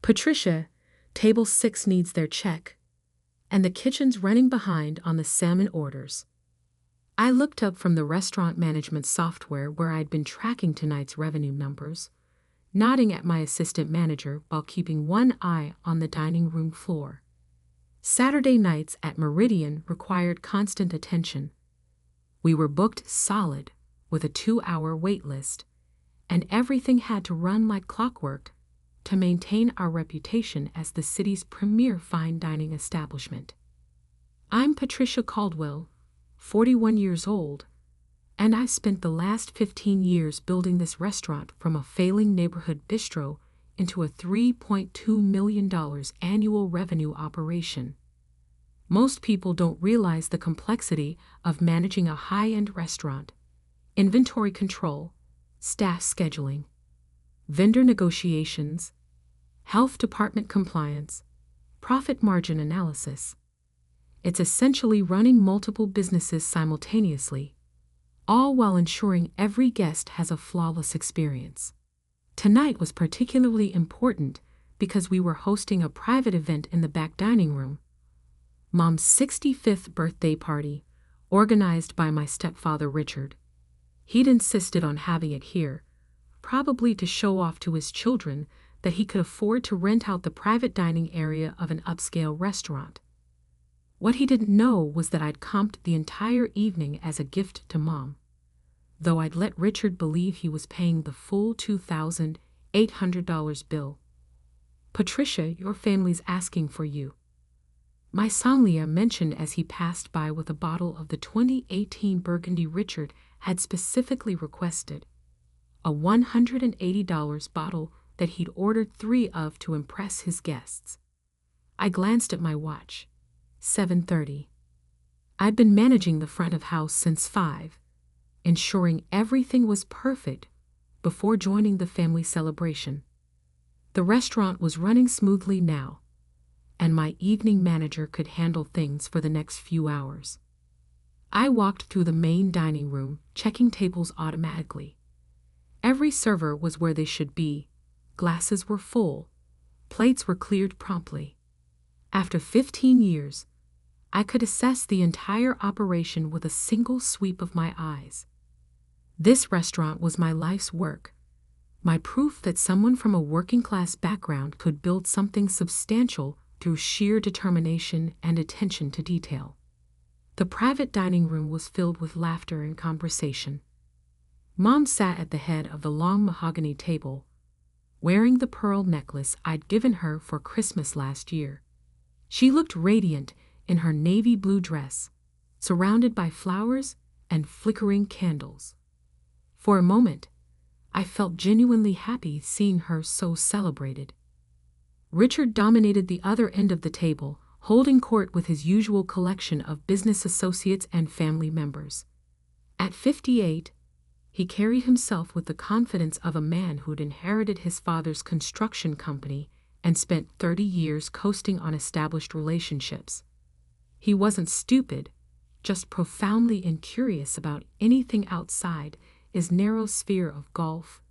Patricia, table 6 needs their check, and the kitchen's running behind on the salmon orders. I looked up from the restaurant management software where I'd been tracking tonight's revenue numbers, nodding at my assistant manager while keeping one eye on the dining room floor. Saturday nights at Meridian required constant attention. We were booked solid with a 2-hour wait list, and everything had to run like clockwork to maintain our reputation as the city's premier fine dining establishment. I'm Patricia Caldwell, 41 years old, and I spent the last 15 years building this restaurant from a failing neighborhood bistro into a $3.2 million annual revenue operation. Most people don't realize the complexity of managing a high-end restaurant: inventory control, staff scheduling, vendor negotiations, health department compliance, profit margin analysis. It's essentially running multiple businesses simultaneously, all while ensuring every guest has a flawless experience. Tonight was particularly important because we were hosting a private event in the back dining room. Mom's 65th birthday party, organized by my stepfather Richard. He'd insisted on having it here, probably to show off to his children that he could afford to rent out the private dining area of an upscale restaurant. What he didn't know was that I'd comped the entire evening as a gift to Mom, though I'd let Richard believe he was paying the full $2,800 bill. "Patricia, your family's asking for you," my sommelier mentioned as he passed by with a bottle of the 2018 Burgundy Richard had specifically requested, a $180 bottle that he'd ordered 3 of to impress his guests. I glanced at my watch. 7:30. I'd been managing the front of house since 5, ensuring everything was perfect before joining the family celebration. The restaurant was running smoothly now, and my evening manager could handle things for the next few hours. I walked through the main dining room, checking tables automatically. Every server was where they should be, glasses were full, plates were cleared promptly. After 15 years, I could assess the entire operation with a single sweep of my eyes. This restaurant was my life's work, my proof that someone from a working-class background could build something substantial through sheer determination and attention to detail. The private dining room was filled with laughter and conversation. Mom sat at the head of the long mahogany table, wearing the pearl necklace I'd given her for Christmas last year. She looked radiant in her navy blue dress, surrounded by flowers and flickering candles. For a moment, I felt genuinely happy seeing her so celebrated. Richard dominated the other end of the table, holding court with his usual collection of business associates and family members. At 58, he carried himself with the confidence of a man who'd inherited his father's construction company and spent 30 years coasting on established relationships. He wasn't stupid, just profoundly incurious about anything outside his narrow sphere of golf,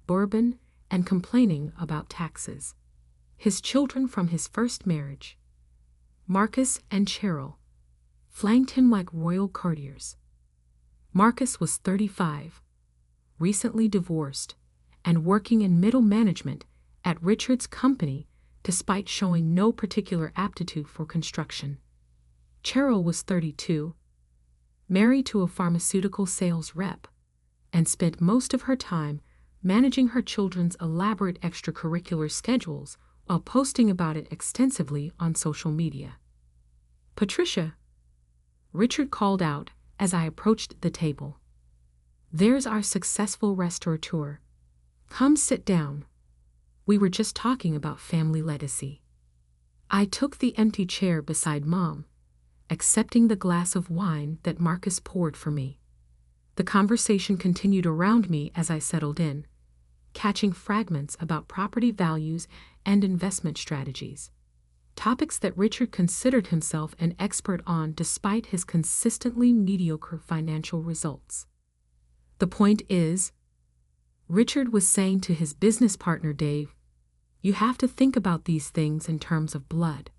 bourbon, and complaining about taxes. His children from his first marriage, Marcus and Cheryl, flanked him like royal courtiers. Marcus was 35, recently divorced, and working in middle management at Richard's company despite showing no particular aptitude for construction. Cheryl was 32, married to a pharmaceutical sales rep, and spent most of her time managing her children's elaborate extracurricular schedules while posting about it extensively on social media. "Patricia," Richard called out as I approached the table. "There's our successful restaurateur. Come sit down. We were just talking about family legacy." I took the empty chair beside Mom, accepting the glass of wine that Marcus poured for me. The conversation continued around me as I settled in, catching fragments about property values and investment strategies, topics that Richard considered himself an expert on despite his consistently mediocre financial results. "The point is," Richard was saying to his business partner Dave, You have to think about these things in terms of blood.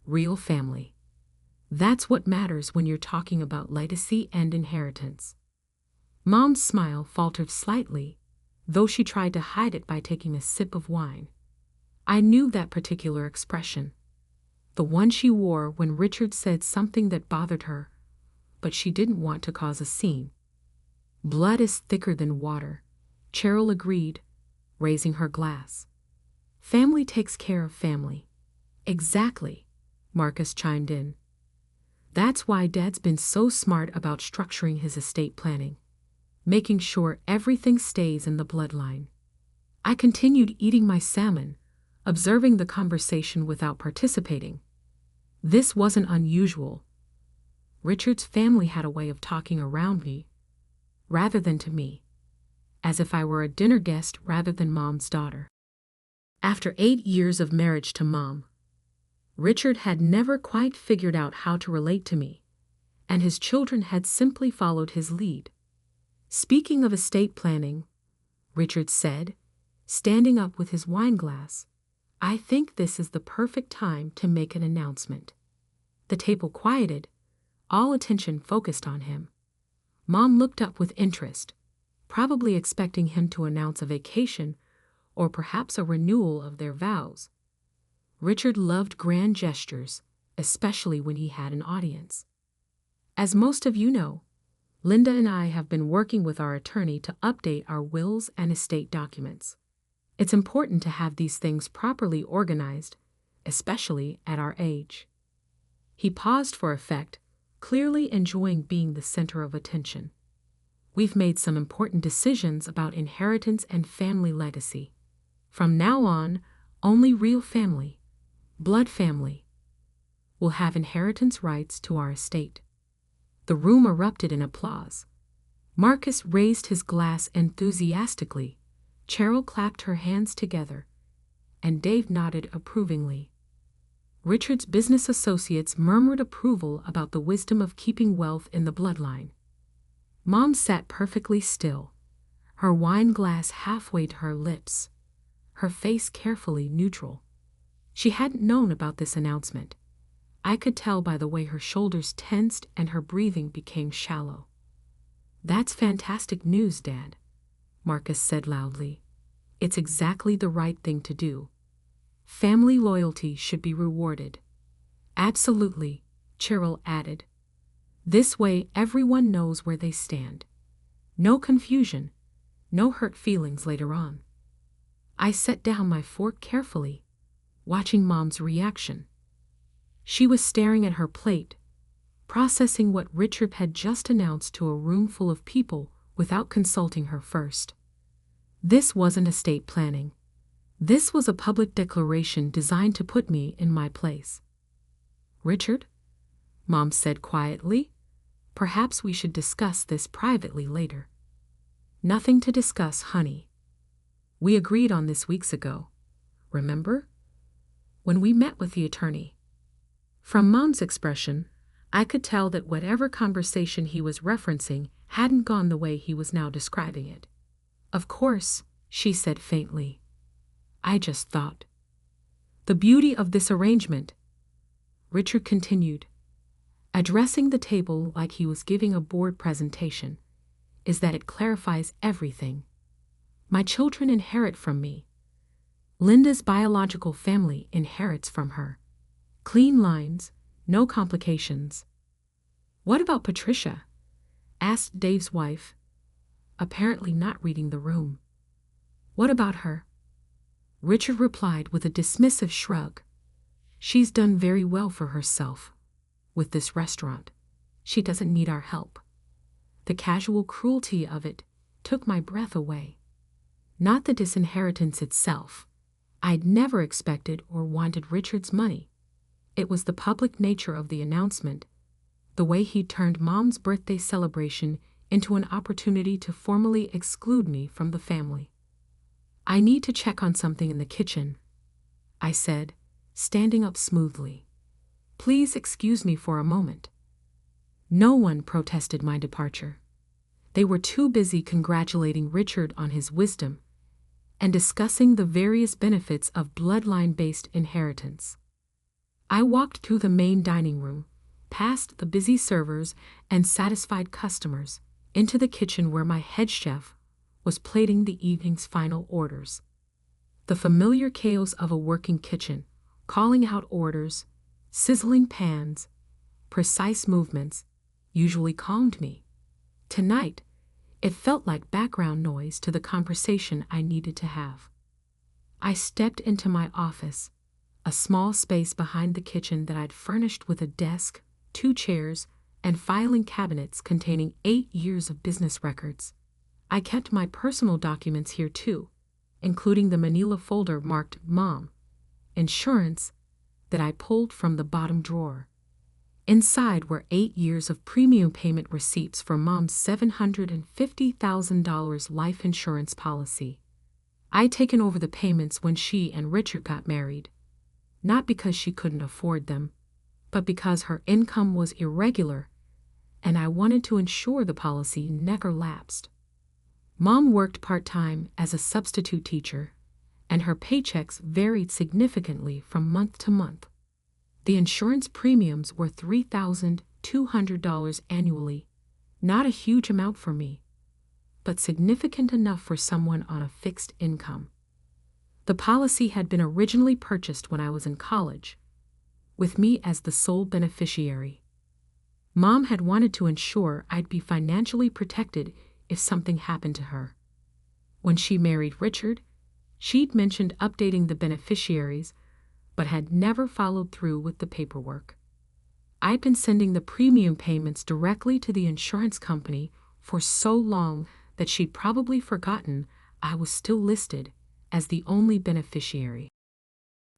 Real family. That's what matters when you're talking about legacy and inheritance. Mom's smile faltered slightly, though she tried to hide it by taking a sip of wine. I knew that particular expression. The one she wore when Richard said something that bothered her, but she didn't want to cause a scene. Blood is thicker than water, Cheryl agreed, raising her glass. Family takes care of family. Exactly, Marcus chimed in. That's why Dad's been so smart about structuring his estate planning, making sure everything stays in the bloodline. I continued eating my salmon, observing the conversation without participating. This wasn't unusual. Richard's family had a way of talking around me, rather than to me, as if I were a dinner guest rather than Mom's daughter. After 8 years of marriage to Mom, Richard had never quite figured out how to relate to me, and his children had simply followed his lead. Speaking of estate planning, Richard said, standing up with his wine glass, I think this is the perfect time to make an announcement. The table quieted, all attention focused on him. Mom looked up with interest, probably expecting him to announce a vacation or perhaps a renewal of their vows. Richard loved grand gestures, especially when he had an audience. As most of you know, Linda and I have been working with our attorney to update our wills and estate documents. It's important to have these things properly organized, especially at our age. He paused for effect, clearly enjoying being the center of attention. We've made some important decisions about inheritance and family legacy. From now on, only real family, blood family, will have inheritance rights to our estate. The room erupted in applause. Marcus raised his glass enthusiastically, Cheryl clapped her hands together, and Dave nodded approvingly. Richard's business associates murmured approval about the wisdom of keeping wealth in the bloodline. Mom sat perfectly still, her wine glass halfway to her lips, her face carefully neutral. She hadn't known about this announcement. I could tell by the way her shoulders tensed and her breathing became shallow. That's fantastic news, Dad, Marcus said loudly. It's exactly the right thing to do. Family loyalty should be rewarded. Absolutely, Cheryl added. This way everyone knows where they stand. No confusion, no hurt feelings later on. I set down my fork carefully, watching Mom's reaction. She was staring at her plate, processing what Richard had just announced to a room full of people without consulting her first. This wasn't estate planning. This was a public declaration designed to put me in my place. Richard, Mom said quietly, perhaps we should discuss this privately later. Nothing to discuss, honey. We agreed on this weeks ago. Remember? When we met with the attorney. From Mom's expression, I could tell that whatever conversation he was referencing hadn't gone the way he was now describing it. Of course, she said faintly. I just thought. The beauty of this arrangement, Richard continued, addressing the table like he was giving a board presentation, is that it clarifies everything. My children inherit from me. Linda's biological family inherits from her. Clean lines, no complications. What about Patricia? Asked Dave's wife, apparently not reading the room. What about her? Richard replied with a dismissive shrug. She's done very well for herself. With this restaurant, she doesn't need our help. The casual cruelty of it took my breath away. Not the disinheritance itself. I'd never expected or wanted Richard's money. It was the public nature of the announcement, the way he turned Mom's birthday celebration into an opportunity to formally exclude me from the family. I need to check on something in the kitchen, I said, standing up smoothly. Please excuse me for a moment. No one protested my departure. They were too busy congratulating Richard on his wisdom and discussing the various benefits of bloodline-based inheritance. I walked through the main dining room, past the busy servers and satisfied customers, into the kitchen where my head chef was plating the evening's final orders. The familiar chaos of a working kitchen, calling out orders, sizzling pans, precise movements, usually calmed me. Tonight, it felt like background noise to the conversation I needed to have. I stepped into my office, a small space behind the kitchen that I'd furnished with a desk, 2 chairs, and filing cabinets containing 8 years of business records. I kept my personal documents here too, including the manila folder marked Mom, Insurance, that I pulled from the bottom drawer. Inside were 8 years of premium payment receipts for Mom's $750,000 life insurance policy. I'd taken over the payments when she and Richard got married, not because she couldn't afford them, but because her income was irregular, and I wanted to ensure the policy never lapsed. Mom worked part-time as a substitute teacher, and her paychecks varied significantly from month to month. The insurance premiums were $3,200 annually, not a huge amount for me, but significant enough for someone on a fixed income. The policy had been originally purchased when I was in college, with me as the sole beneficiary. Mom had wanted to ensure I'd be financially protected if something happened to her. When she married Richard, she'd mentioned updating the beneficiaries, but had never followed through with the paperwork. I'd been sending the premium payments directly to the insurance company for so long that she'd probably forgotten I was still listed as the only beneficiary.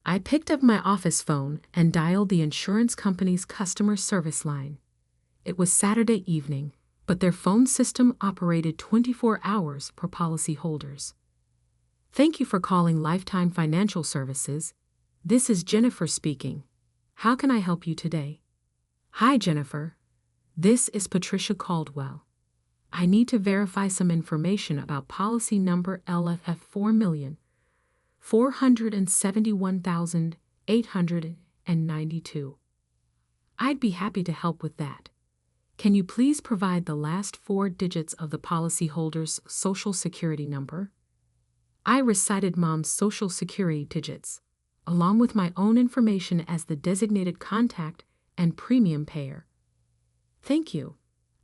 I picked up my office phone and dialed the insurance company's customer service line. It was Saturday evening, but their phone system operated 24 hours per policyholders. "Thank you for calling Lifetime Financial Services. This is Jennifer speaking. How can I help you today?" "Hi, Jennifer. This is Patricia Caldwell. I need to verify some information about policy number LFF 4,471,892. I'd be happy to help with that. Can you please provide the last 4 digits of the policyholder's Social Security number?" I recited Mom's Social Security digits, along with my own information as the designated contact and premium payer. "Thank you.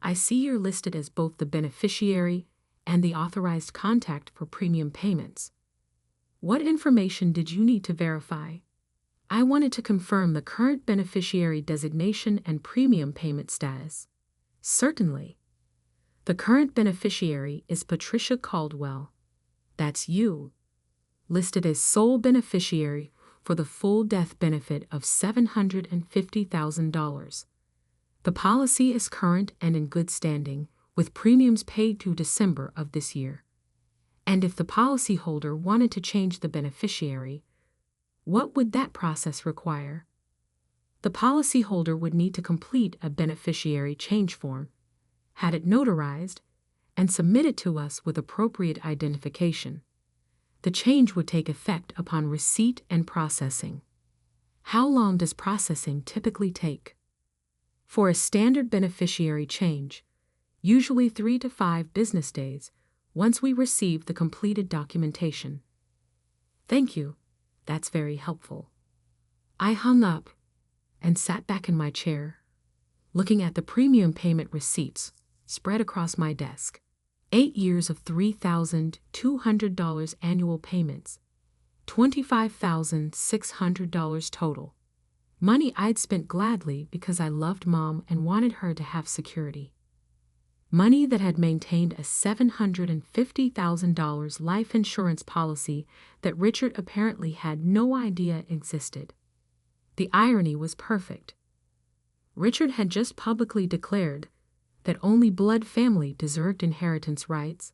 I see you're listed as both the beneficiary and the authorized contact for premium payments. What information did you need to verify?" I wanted to confirm the current beneficiary designation and premium payment status. "Certainly. The current beneficiary is Patricia Caldwell. That's you, listed as sole beneficiary for the full death benefit of $750,000. The policy is current and in good standing, with premiums paid through December of this year. And if the policyholder wanted to change the beneficiary, what would that process require?" The policyholder would need to complete a beneficiary change form, had it notarized, and submit it to us with appropriate identification. The change would take effect upon receipt and processing. How long does processing typically take? For a standard beneficiary change, usually 3 to 5 business days once we receive the completed documentation. "Thank you. That's very helpful." I hung up and sat back in my chair, looking at the premium payment receipts spread across my desk. 8 years of $3,200 annual payments, $25,600 total. Money I'd spent gladly because I loved Mom and wanted her to have security. Money that had maintained a $750,000 life insurance policy that Richard apparently had no idea existed. The irony was perfect. Richard had just publicly declared that only blood family deserved inheritance rights,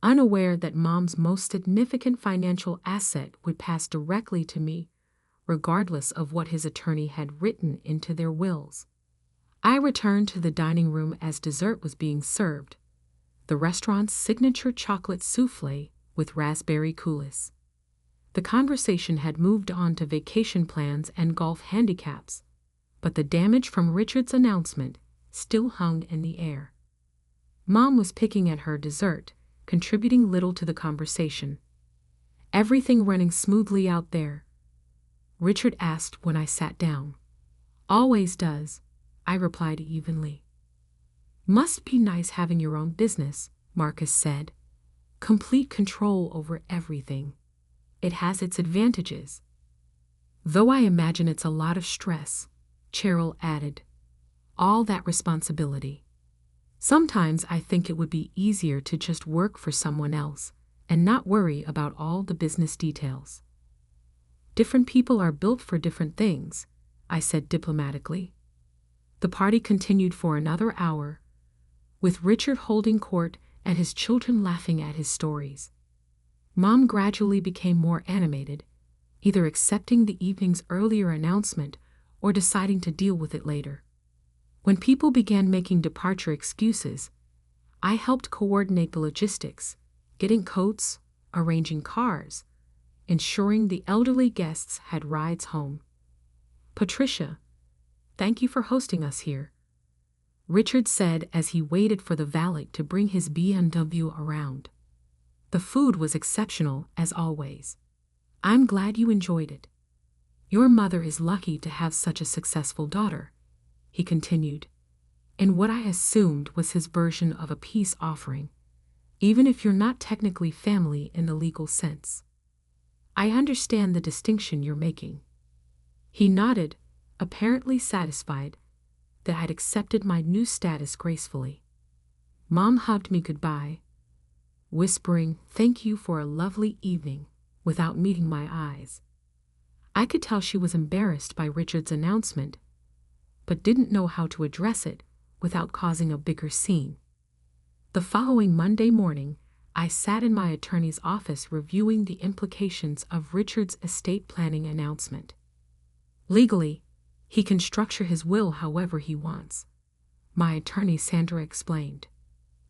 unaware that Mom's most significant financial asset would pass directly to me, regardless of what his attorney had written into their wills. I returned to the dining room as dessert was being served. The restaurant's signature chocolate souffle with raspberry coulis. The conversation had moved on to vacation plans and golf handicaps, but the damage from Richard's announcement still hung in the air. Mom was picking at her dessert, contributing little to the conversation. "Everything running smoothly out there?" Richard asked when I sat down. "Always does," I replied evenly. "Must be nice having your own business," Marcus said. "Complete control over everything. It has its advantages." "Though I imagine it's a lot of stress," Cheryl added. "All that responsibility. Sometimes I think it would be easier to just work for someone else and not worry about all the business details." "Different people are built for different things," I said diplomatically. The party continued for another hour, with Richard holding court and his children laughing at his stories. Mom gradually became more animated, either accepting the evening's earlier announcement or deciding to deal with it later. When people began making departure excuses, I helped coordinate the logistics, getting coats, arranging cars, ensuring the elderly guests had rides home. "Patricia, thank you for hosting us here," Richard said as he waited for the valet to bring his BMW around. "The food was exceptional, as always. I'm glad you enjoyed it. Your mother is lucky to have such a successful daughter," he continued, in what I assumed was his version of a peace offering, "even if you're not technically family in the legal sense. I understand the distinction you're making." He nodded, apparently satisfied that I'd accepted my new status gracefully. Mom hugged me goodbye, whispering, "Thank you for a lovely evening," without meeting my eyes. I could tell she was embarrassed by Richard's announcement, but didn't know how to address it without causing a bigger scene. The following Monday morning, I sat in my attorney's office reviewing the implications of Richard's estate planning announcement. Legally, he can structure his will however he wants, my attorney Sandra explained.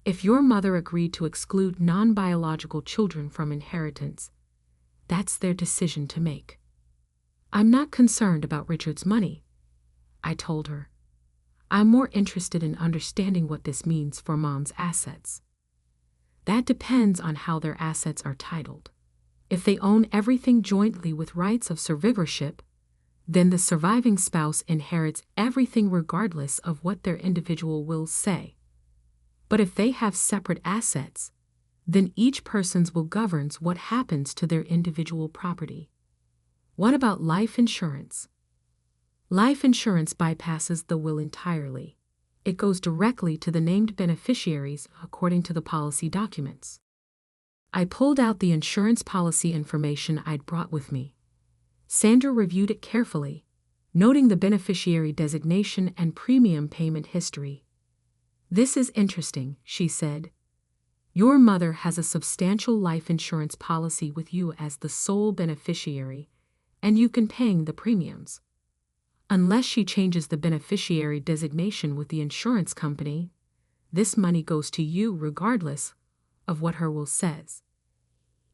If your mother agreed to exclude non-biological children from inheritance, that's their decision to make. "I'm not concerned about Richard's money," I told her. "I'm more interested in understanding what this means for Mom's assets." "That depends on how their assets are titled. If they own everything jointly with rights of survivorship, then the surviving spouse inherits everything regardless of what their individual wills say. But if they have separate assets, then each person's will governs what happens to their individual property." "What about life insurance?" "Life insurance bypasses the will entirely. It goes directly to the named beneficiaries according to the policy documents." I pulled out the insurance policy information I'd brought with me. Sandra reviewed it carefully, noting the beneficiary designation and premium payment history. "This is interesting," she said. "Your mother has a substantial life insurance policy with you as the sole beneficiary, and you've been paying the premiums. Unless she changes the beneficiary designation with the insurance company, this money goes to you regardless of what her will says,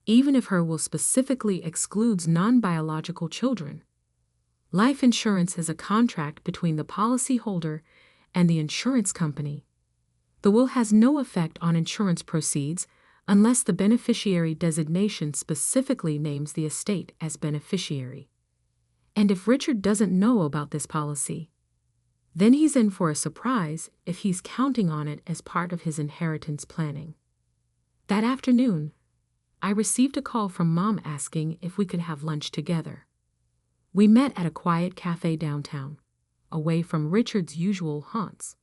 even if her will specifically excludes non-biological children. Life insurance is a contract between the policyholder and the insurance company. The will has no effect on insurance proceeds unless the beneficiary designation specifically names the estate as beneficiary. And if Richard doesn't know about this policy, then he's in for a surprise if he's counting on it as part of his inheritance planning." That afternoon, I received a call from Mom asking if we could have lunch together. We met at a quiet cafe downtown, away from Richard's usual haunts.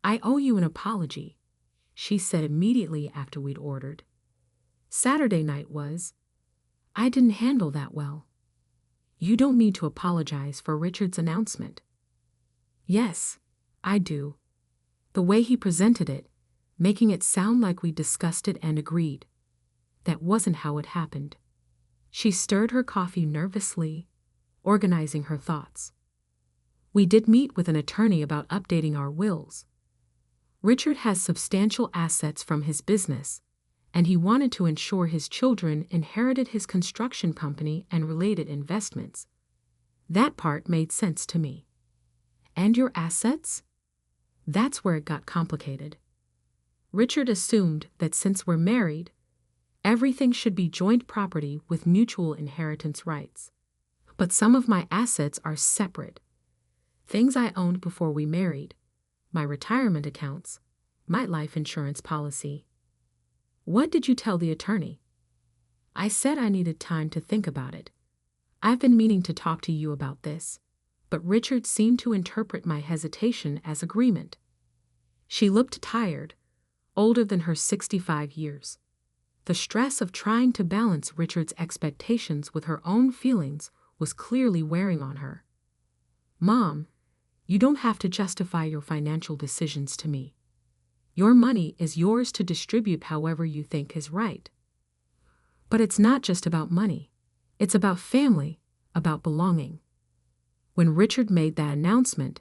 "I owe you an apology," she said immediately after we'd ordered. "Saturday night I didn't handle that well." "You don't need to apologize for Richard's announcement." "Yes, I do. The way he presented it, making it sound like we discussed it and agreed. That wasn't how it happened." She stirred her coffee nervously, organizing her thoughts. "We did meet with an attorney about updating our wills. Richard has substantial assets from his business, and he wanted to ensure his children inherited his construction company and related investments. That part made sense to me. And your assets? That's where it got complicated. Richard assumed that since we're married, everything should be joint property with mutual inheritance rights. But some of my assets are separate. Things I owned before we married, my retirement accounts, my life insurance policy. What did you tell the attorney? I said I needed time to think about it. I've been meaning to talk to you about this, but Richard seemed to interpret my hesitation as agreement. She looked tired, older than her 65 years. The stress of trying to balance Richard's expectations with her own feelings was clearly wearing on her. Mom, you don't have to justify your financial decisions to me. Your money is yours to distribute however you think is right. But it's not just about money. It's about family, about belonging. When Richard made that announcement,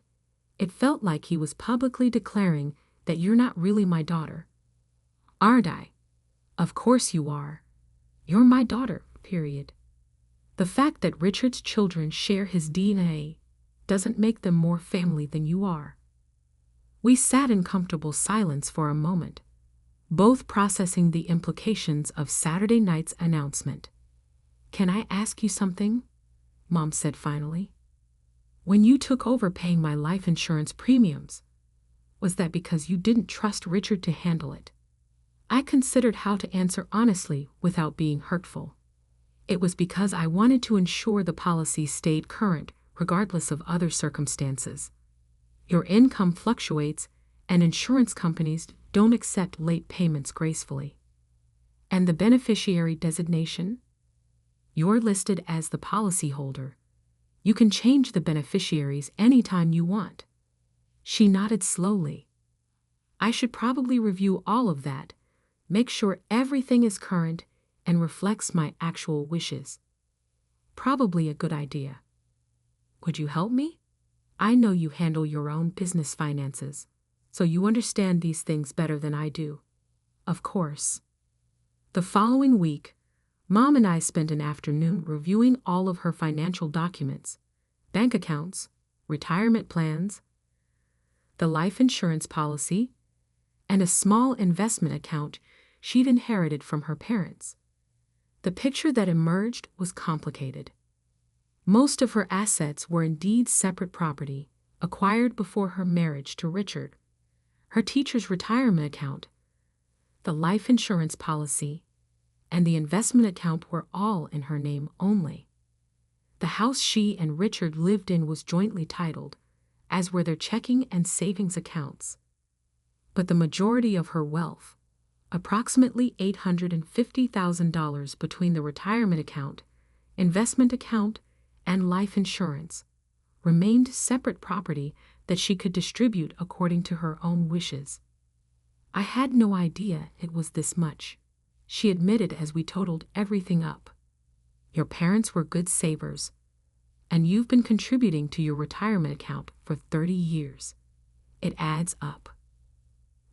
it felt like he was publicly declaring that you're not really my daughter. Aren't I? Of course you are. You're my daughter, period. The fact that Richard's children share his DNA doesn't make them more family than you are. We sat in comfortable silence for a moment, both processing the implications of Saturday night's announcement. Can I ask you something? Mom said finally. When you took over paying my life insurance premiums, was that because you didn't trust Richard to handle it? I considered how to answer honestly without being hurtful. It was because I wanted to ensure the policy stayed current regardless of other circumstances. Your income fluctuates, and insurance companies don't accept late payments gracefully. And the beneficiary designation? You're listed as the policyholder. You can change the beneficiaries anytime you want. She nodded slowly. I should probably review all of that, make sure everything is current and reflects my actual wishes. Probably a good idea. Would you help me? I know you handle your own business finances, so you understand these things better than I do. Of course. The following week, Mom and I spent an afternoon reviewing all of her financial documents, bank accounts, retirement plans, the life insurance policy, and a small investment account she'd inherited from her parents. The picture that emerged was complicated. Most of her assets were indeed separate property, acquired before her marriage to Richard. Her teacher's retirement account, the life insurance policy, and the investment account were all in her name only. The house she and Richard lived in was jointly titled, as were their checking and savings accounts. But the majority of her wealth, approximately $850,000 between the retirement account, investment account, and life insurance, remained separate property that she could distribute according to her own wishes. I had no idea it was this much, she admitted as we totaled everything up. Your parents were good savers, and you've been contributing to your retirement account for 30 years. It adds up.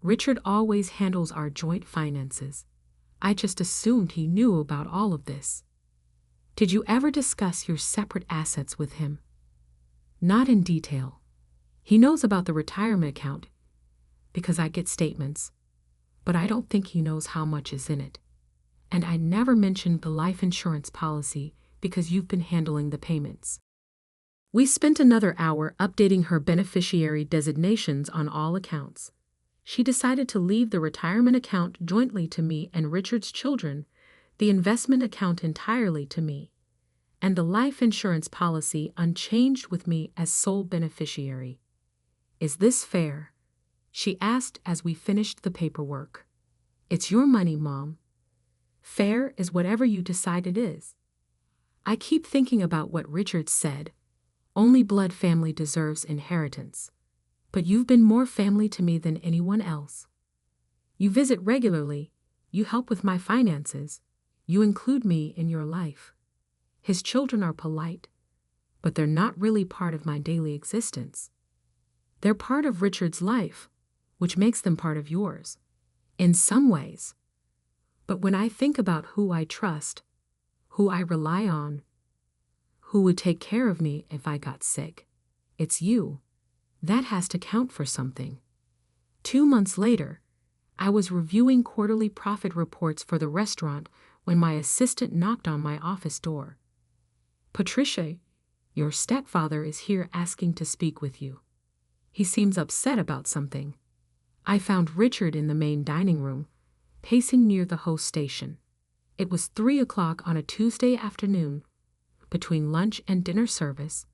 Richard always handles our joint finances. I just assumed he knew about all of this. Did you ever discuss your separate assets with him? Not in detail. He knows about the retirement account because I get statements, but I don't think he knows how much is in it. And I never mentioned the life insurance policy because you've been handling the payments. We spent another hour updating her beneficiary designations on all accounts. She decided to leave the retirement account jointly to me and Richard's children, the investment account entirely to me, and the life insurance policy unchanged with me as sole beneficiary. Is this fair? She asked as we finished the paperwork. It's your money, Mom. Fair is whatever you decide it is. I keep thinking about what Richard said. Only blood family deserves inheritance. But you've been more family to me than anyone else. You visit regularly, you help with my finances, you include me in your life. His children are polite, but they're not really part of my daily existence. They're part of Richard's life, which makes them part of yours. In some ways. But when I think about who I trust, who I rely on, who would take care of me if I got sick, it's you. That has to count for something. 2 months later, I was reviewing quarterly profit reports for the restaurant when my assistant knocked on my office door. Patricia, your stepfather is here asking to speak with you. He seems upset about something. I found Richard in the main dining room, pacing near the host station. It was 3 o'clock on a Tuesday afternoon, between lunch and dinner service,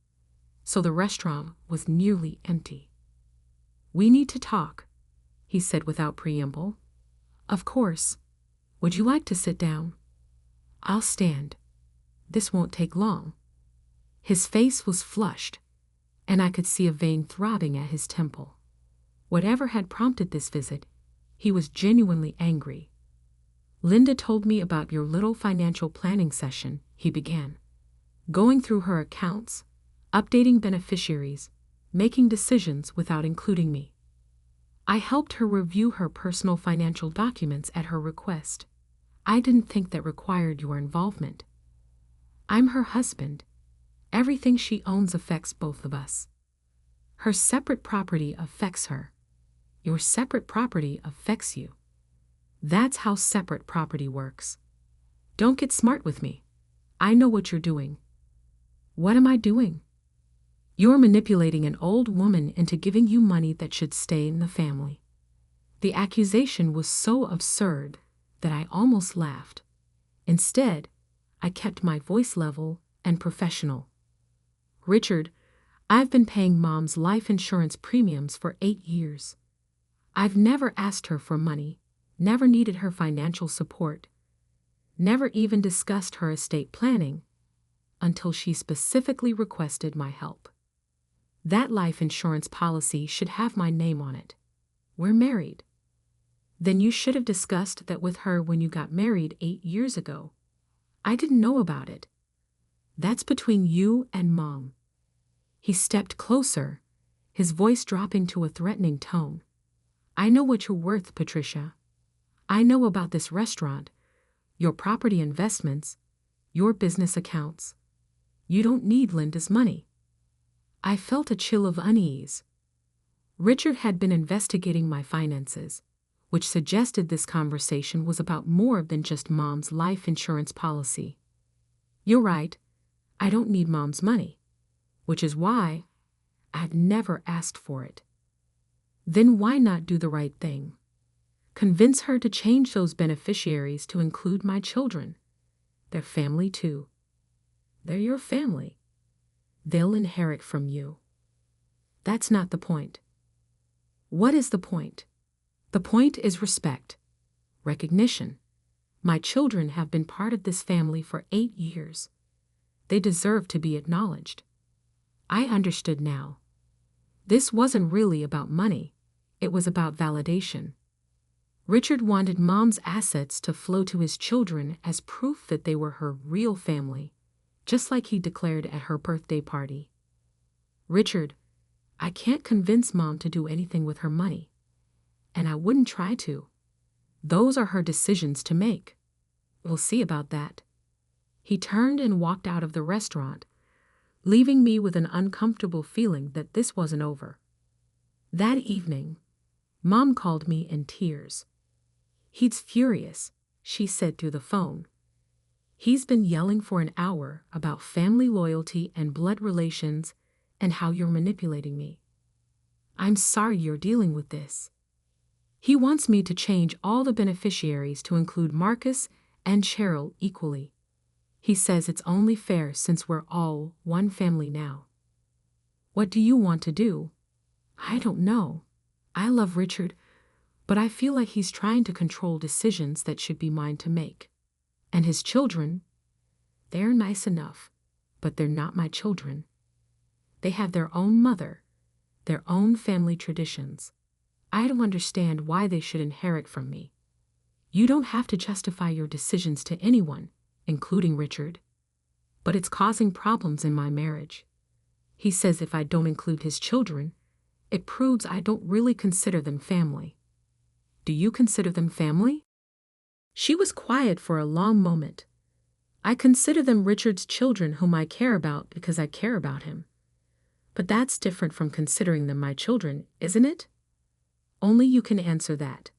so the restaurant was nearly empty. "We need to talk," he said without preamble. "Of course. Would you like to sit down?" "I'll stand. This won't take long." His face was flushed, and I could see a vein throbbing at his temple. Whatever had prompted this visit, he was genuinely angry. "Linda told me about your little financial planning session," he began. "Going through her accounts, updating beneficiaries, making decisions without including me. I helped her review her personal financial documents at her request. I didn't think that required your involvement. I'm her husband. Everything she owns affects both of us. Her separate property affects her. Your separate property affects you. That's how separate property works. Don't get smart with me. I know what you're doing." "What am I doing?" "You're manipulating an old woman into giving you money that should stay in the family." The accusation was so absurd that I almost laughed. Instead, I kept my voice level and professional. "Richard, I've been paying Mom's life insurance premiums for 8 years. I've never asked her for money, never needed her financial support, never even discussed her estate planning, until she specifically requested my help. That life insurance policy should have my name on it. We're married. Then you should have discussed that with her when you got married 8 years ago. I didn't know about it. That's between you and Mom." He stepped closer, his voice dropping to a threatening tone. "I know what you're worth, Patricia. I know about this restaurant, your property investments, your business accounts. You don't need Linda's money." I felt a chill of unease. Richard had been investigating my finances, which suggested this conversation was about more than just Mom's life insurance policy. "You're right. I don't need Mom's money, which is why I've never asked for it." "Then why not do the right thing? Convince her to change those beneficiaries to include my children. They're family too. They're your family. They'll inherit from you." "That's not the point." "What is the point?" "The point is respect, recognition. My children have been part of this family for 8 years. They deserve to be acknowledged." I understood now. This wasn't really about money. It was about validation. Richard wanted Mom's assets to flow to his children as proof that they were her real family, just like he declared at her birthday party. "Richard, I can't convince Mom to do anything with her money. And I wouldn't try to. Those are her decisions to make. We'll see about that." He turned and walked out of the restaurant, leaving me with an uncomfortable feeling that this wasn't over. That evening, Mom called me in tears. "He's furious," she said through the phone. "He's been yelling for an hour about family loyalty and blood relations and how you're manipulating me. I'm sorry you're dealing with this. He wants me to change all the beneficiaries to include Marcus and Cheryl equally. He says it's only fair since we're all one family now." "What do you want to do?" "I don't know. I love Richard, but I feel like he's trying to control decisions that should be mine to make. And his children, they're nice enough, but they're not my children. They have their own mother, their own family traditions. I don't understand why they should inherit from me. You don't have to justify your decisions to anyone, including Richard. But it's causing problems in my marriage. He says if I don't include his children, it proves I don't really consider them family. Do you consider them family?" She was quiet for a long moment. I consider them Richard's children whom I care about because I care about him. But that's different from considering them my children, isn't it? Only you can answer that.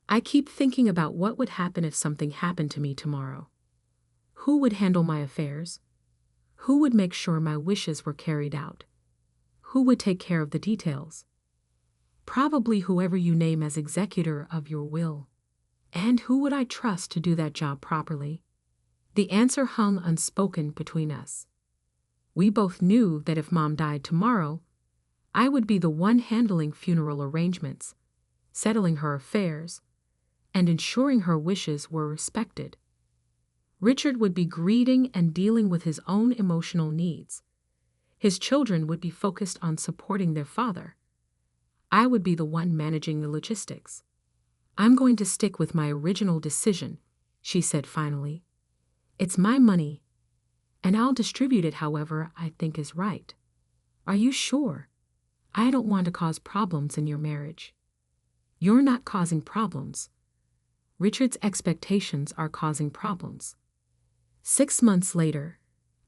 I keep thinking about what would happen if something happened to me tomorrow. Who would handle my affairs? Who would make sure my wishes were carried out? Who would take care of the details? Probably whoever you name as executor of your will. And who would I trust to do that job properly? The answer hung unspoken between us. We both knew that if Mom died tomorrow, I would be the one handling funeral arrangements, settling her affairs, and ensuring her wishes were respected. Richard would be greeting and dealing with his own emotional needs. His children would be focused on supporting their father. I would be the one managing the logistics. I'm going to stick with my original decision, she said finally. It's my money, and I'll distribute it however I think is right. Are you sure? I don't want to cause problems in your marriage. You're not causing problems. Richard's expectations are causing problems. 6 months later,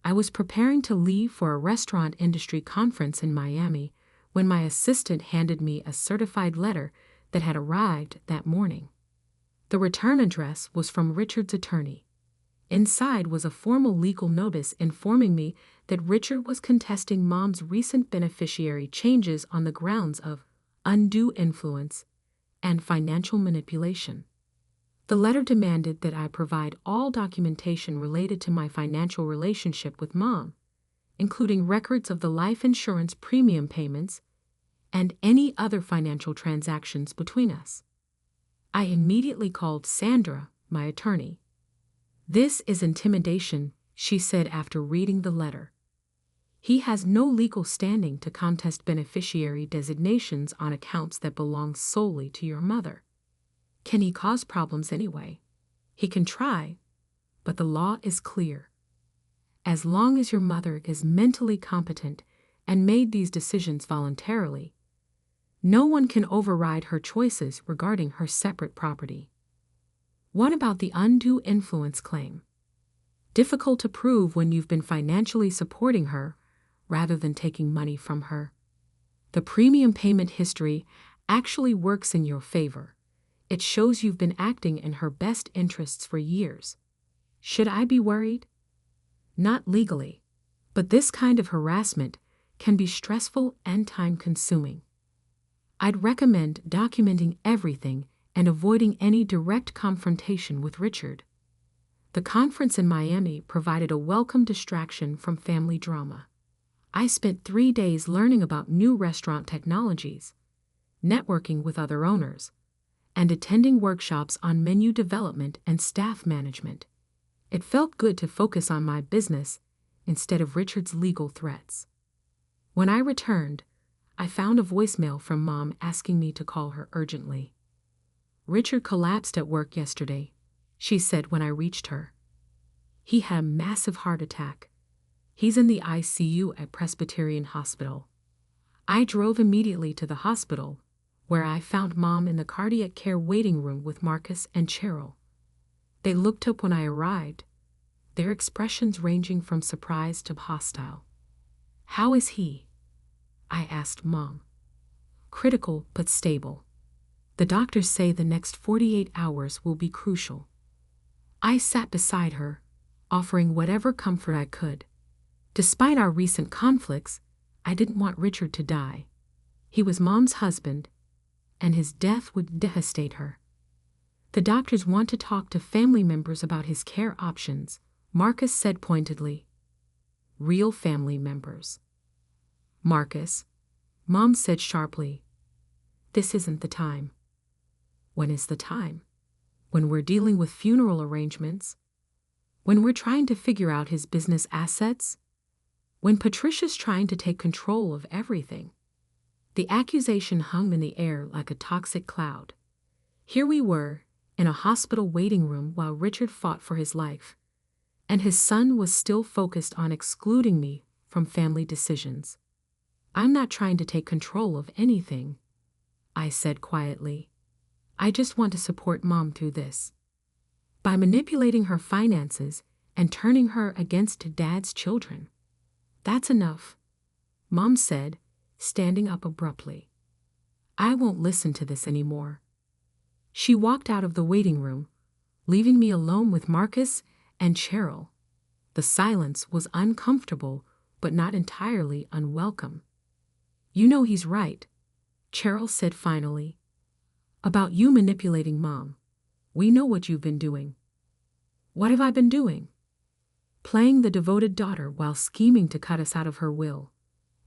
I was preparing to leave for a restaurant industry conference in Miami when my assistant handed me a certified letter that had arrived that morning. The return address was from Richard's attorney. Inside was a formal legal notice informing me that Richard was contesting Mom's recent beneficiary changes on the grounds of undue influence and financial manipulation. The letter demanded that I provide all documentation related to my financial relationship with Mom, including records of the life insurance premium payments and any other financial transactions between us. I immediately called Sandra, my attorney. This is intimidation, she said after reading the letter. He has no legal standing to contest beneficiary designations on accounts that belong solely to your mother. Can he cause problems anyway? He can try, but the law is clear. As long as your mother is mentally competent and made these decisions voluntarily, no one can override her choices regarding her separate property. What about the undue influence claim? Difficult to prove when you've been financially supporting her rather than taking money from her. The premium payment history actually works in your favor. It shows you've been acting in her best interests for years. Should I be worried? Not legally, but this kind of harassment can be stressful and time-consuming. I'd recommend documenting everything and avoiding any direct confrontation with Richard. The conference in Miami provided a welcome distraction from family drama. I spent 3 days learning about new restaurant technologies, networking with other owners, and attending workshops on menu development and staff management. It felt good to focus on my business instead of Richard's legal threats. When I returned, I found a voicemail from Mom asking me to call her urgently. Richard collapsed at work yesterday, she said when I reached her. He had a massive heart attack. He's in the ICU at Presbyterian Hospital. I drove immediately to the hospital, where I found Mom in the cardiac care waiting room with Marcus and Cheryl. They looked up when I arrived, their expressions ranging from surprise to hostile. How is he? I asked Mom. Critical but stable. The doctors say the next 48 hours will be crucial. I sat beside her, offering whatever comfort I could. Despite our recent conflicts, I didn't want Richard to die. He was Mom's husband, and his death would devastate her. The doctors want to talk to family members about his care options, Marcus said pointedly. Real family members. Marcus, Mom said sharply. This isn't the time. When is the time? When we're dealing with funeral arrangements? When we're trying to figure out his business assets? When Patricia's trying to take control of everything? The accusation hung in the air like a toxic cloud. Here we were, in a hospital waiting room while Richard fought for his life, and his son was still focused on excluding me from family decisions. I'm not trying to take control of anything, I said quietly. I just want to support Mom through this. by manipulating her finances and turning her against Dad's children. That's enough, Mom said, standing up abruptly. I won't listen to this anymore. She walked out of the waiting room, leaving me alone with Marcus and Cheryl. The silence was uncomfortable, but not entirely unwelcome. You know he's right, Cheryl said finally. About you manipulating Mom. We know what you've been doing. What have I been doing? Playing the devoted daughter while scheming to cut us out of her will.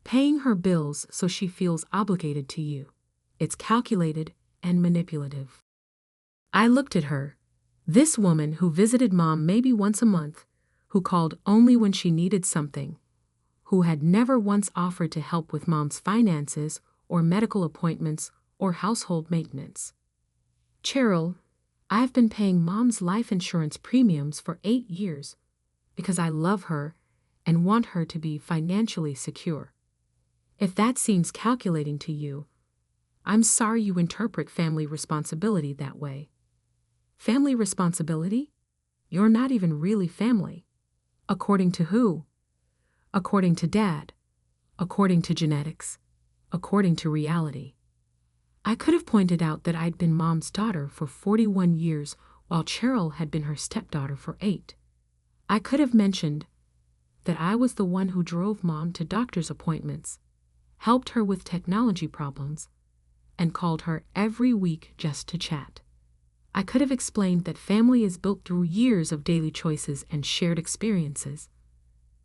Paying her bills so she feels obligated to you. It's calculated and manipulative. I looked at her. This woman who visited Mom maybe once a month, who called only when she needed something, who had never once offered to help with Mom's finances or medical appointments or household maintenance. Cheryl, I've been paying Mom's life insurance premiums for 8 years because I love her and want her to be financially secure. If that seems calculating to you, I'm sorry you interpret family responsibility that way. Family responsibility? You're not even really family. According to who? According to Dad. According to genetics. According to reality. I could have pointed out that I'd been Mom's daughter for 41 years while Cheryl had been her stepdaughter for 8. I could have mentioned that I was the one who drove Mom to doctor's appointments, helped her with technology problems, and called her every week just to chat. I could have explained that family is built through years of daily choices and shared experiences,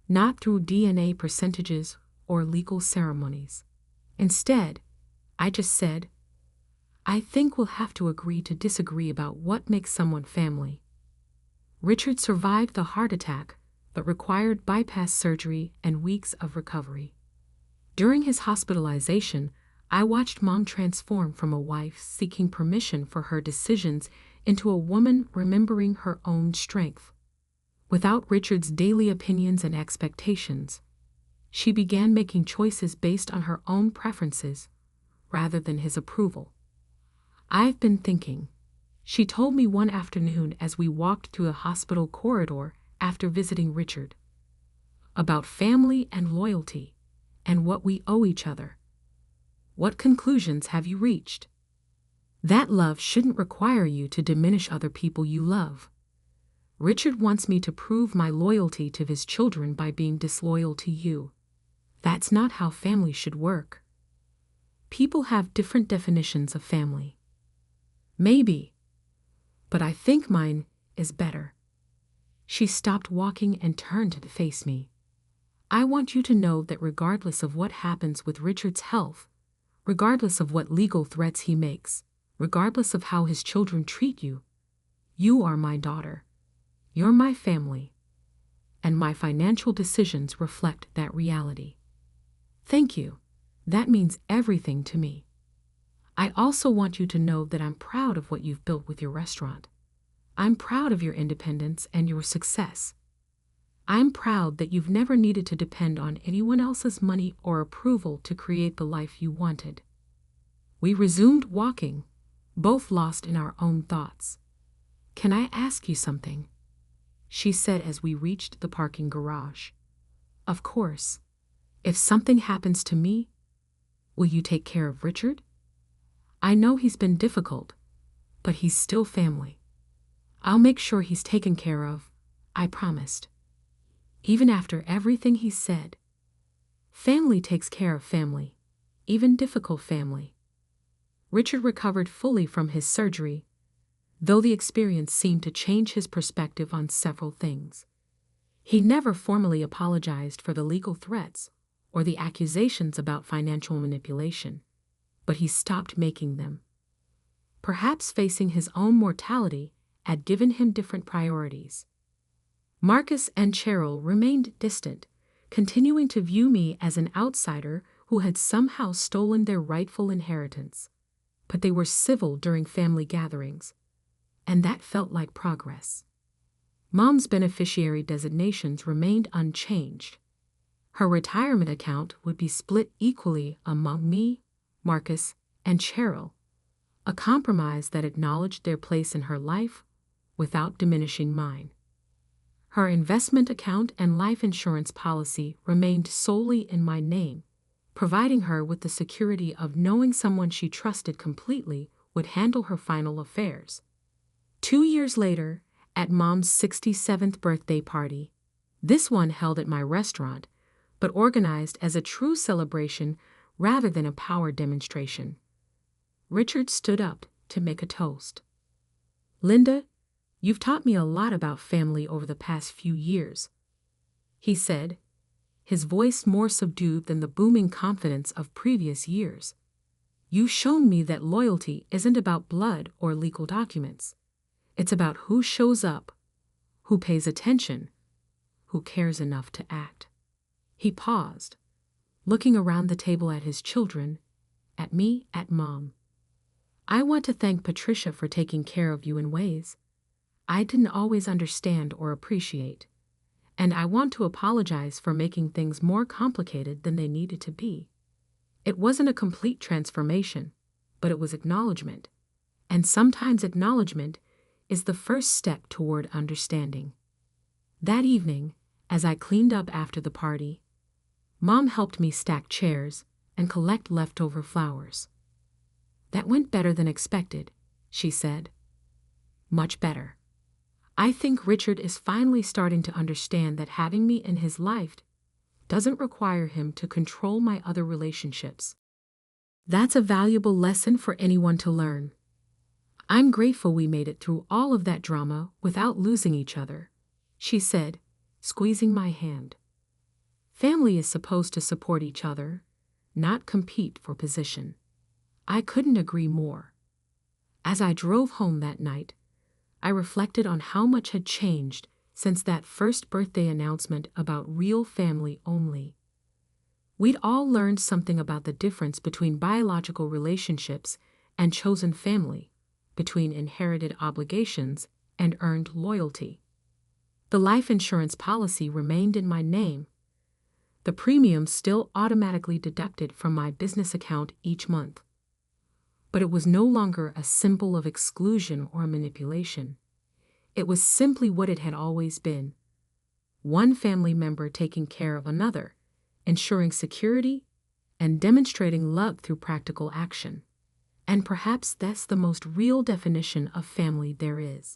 not through DNA percentages or legal ceremonies. Instead, I just said, I think we'll have to agree to disagree about what makes someone family. Richard survived the heart attack, but required bypass surgery and weeks of recovery. During his hospitalization, I watched Mom transform from a wife seeking permission for her decisions into a woman remembering her own strength. Without Richard's daily opinions and expectations, she began making choices based on her own preferences rather than his approval. I've been thinking, she told me one afternoon as we walked through the hospital corridor after visiting Richard, about family and loyalty and what we owe each other. What conclusions have you reached? That love shouldn't require you to diminish other people you love. Richard wants me to prove my loyalty to his children by being disloyal to you. That's not how family should work. People have different definitions of family. Maybe, but I think mine is better. She stopped walking and turned to face me. I want you to know that regardless of what happens with Richard's health, regardless of what legal threats he makes, regardless of how his children treat you, you are my daughter. You're my family. And my financial decisions reflect that reality. Thank you. That means everything to me. I also want you to know that I'm proud of what you've built with your restaurant. I'm proud of your independence and your success. I'm proud that you've never needed to depend on anyone else's money or approval to create the life you wanted. We resumed walking, both lost in our own thoughts. Can I ask you something? She said as we reached the parking garage. Of course. If something happens to me, will you take care of Richard? I know he's been difficult, but he's still family. I'll make sure he's taken care of, I promised. Even after everything he said. Family takes care of family, even difficult family. Richard recovered fully from his surgery, though the experience seemed to change his perspective on several things. He never formally apologized for the legal threats or the accusations about financial manipulation, but he stopped making them. Perhaps facing his own mortality had given him different priorities. Marcus and Cheryl remained distant, continuing to view me as an outsider who had somehow stolen their rightful inheritance. But they were civil during family gatherings, and that felt like progress. Mom's beneficiary designations remained unchanged. Her retirement account would be split equally among me, Marcus, and Cheryl, a compromise that acknowledged their place in her life without diminishing mine. Her investment account and life insurance policy remained solely in my name, providing her with the security of knowing someone she trusted completely would handle her final affairs. 2 years later, at Mom's 67th birthday party, this one held at my restaurant, but organized as a true celebration rather than a power demonstration, Richard stood up to make a toast. "Linda, you've taught me a lot about family over the past few years," he said, his voice more subdued than the booming confidence of previous years. "You've shown me that loyalty isn't about blood or legal documents. It's about who shows up, who pays attention, who cares enough to act." He paused, looking around the table at his children, at me, at Mom. "I want to thank Patricia for taking care of you in ways I didn't always understand or appreciate, and I want to apologize for making things more complicated than they needed to be. It wasn't a complete transformation, but it was acknowledgement, and sometimes acknowledgement is the first step toward understanding." That evening, as I cleaned up after the party, Mom helped me stack chairs and collect leftover flowers. "That went better than expected," she said. "Much better. I think Richard is finally starting to understand that having me in his life doesn't require him to control my other relationships. That's a valuable lesson for anyone to learn. I'm grateful we made it through all of that drama without losing each other," she said, squeezing my hand. "Family is supposed to support each other, not compete for position." I couldn't agree more. As I drove home that night, I reflected on how much had changed since that first birthday announcement about real family only. We'd all learned something about the difference between biological relationships and chosen family, between inherited obligations and earned loyalty. The life insurance policy remained in my name. The premiums still automatically deducted from my business account each month. But it was no longer a symbol of exclusion or manipulation. It was simply what it had always been: one family member taking care of another, ensuring security and demonstrating love through practical action. And perhaps that's the most real definition of family there is.